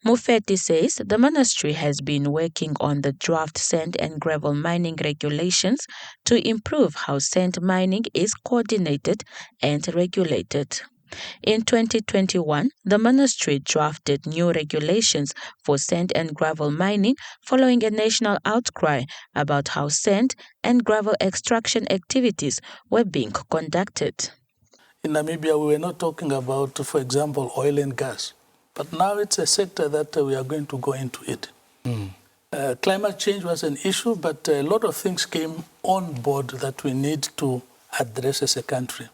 Mufeti says the ministry has been working on the draft sand and gravel mining regulations to improve how sand mining is coordinated and regulated. In 2021, the ministry drafted new regulations for sand and gravel mining following a national outcry about how sand and gravel extraction activities were being conducted. In Namibia, we were not talking about, for example, oil and gas, but now it's a sector that we are going to go into it. Climate change was an issue, but a lot of things came on board that we need to address as a country.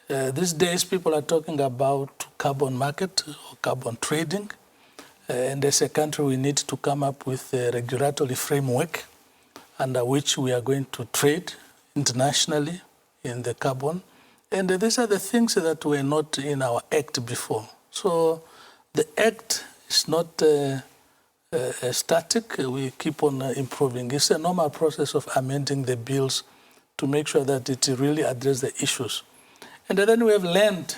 These days, people are talking about carbon market or carbon trading. And as a country, we need to come up with a regulatory framework under which we are going to trade internationally in the carbon. And these are the things that were not in our act before. So the act is not static. We keep on improving. It's a normal process of amending the bills to make sure that it really addresses the issues. And then we have learned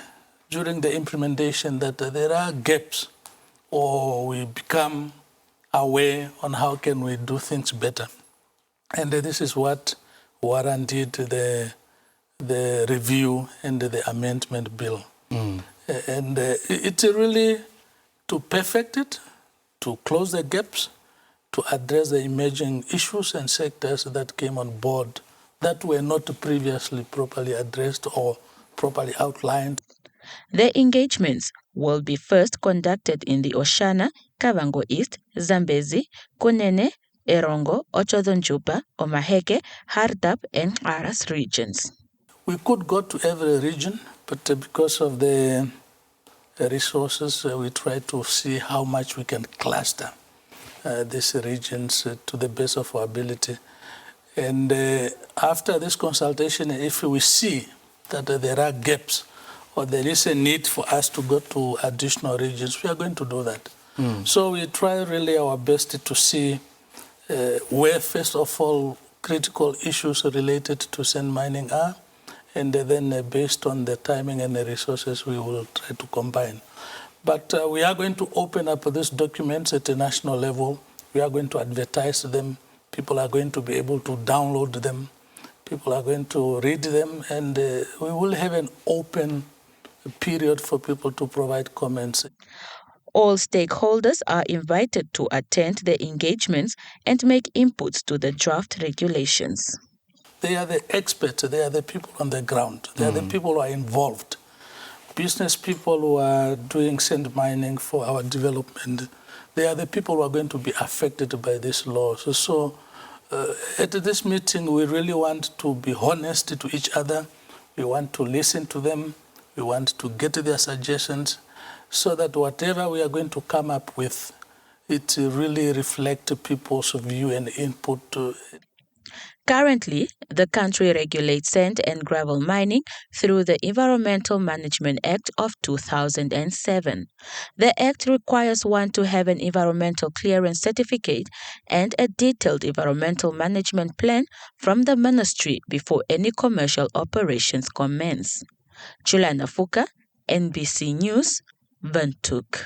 during the implementation that there are gaps, or we become aware on how can we do things better. And this is what warranted the review and the amendment bill. And it's really to perfect it, to close the gaps, to address the emerging issues and sectors that came on board that were not previously properly addressed or properly outlined. The engagements will be first conducted in the Oshana, Kavango East, Zambezi, Kunene, Erongo, Otjozondjupa, Omaheke, Hardap, and Kharas regions. We could go to every region, but because of the resources, we try to see how much we can cluster these regions to the best of our ability. And after this consultation, if we see that there are gaps or there is a need for us to go to additional regions, we are going to do that. So we try really our best to see where, first of all, critical issues related to sand mining are, and then based on the timing and the resources, we will try to combine. But we are going to open up these documents at a national level. We are going to advertise them. People are going to be able to download them. People are going to read them, and we will have an open period for people to provide comments. All stakeholders are invited to attend the engagements and make inputs to the draft regulations. They are the experts. They are the people on the ground. They are the people who are involved. Business people who are doing sand mining for our development. They are the people who are going to be affected by this law. So at this meeting, we really want to be honest to each other. We want to listen to them. We want to get their suggestions so that whatever we are going to come up with, it really reflects people's view and input. Currently, the country regulates sand and gravel mining through the Environmental Management Act of 2007. The Act requires one to have an environmental clearance certificate and a detailed environmental management plan from the ministry before any commercial operations commence. Juliana Fuka, NBC News, Windhoek.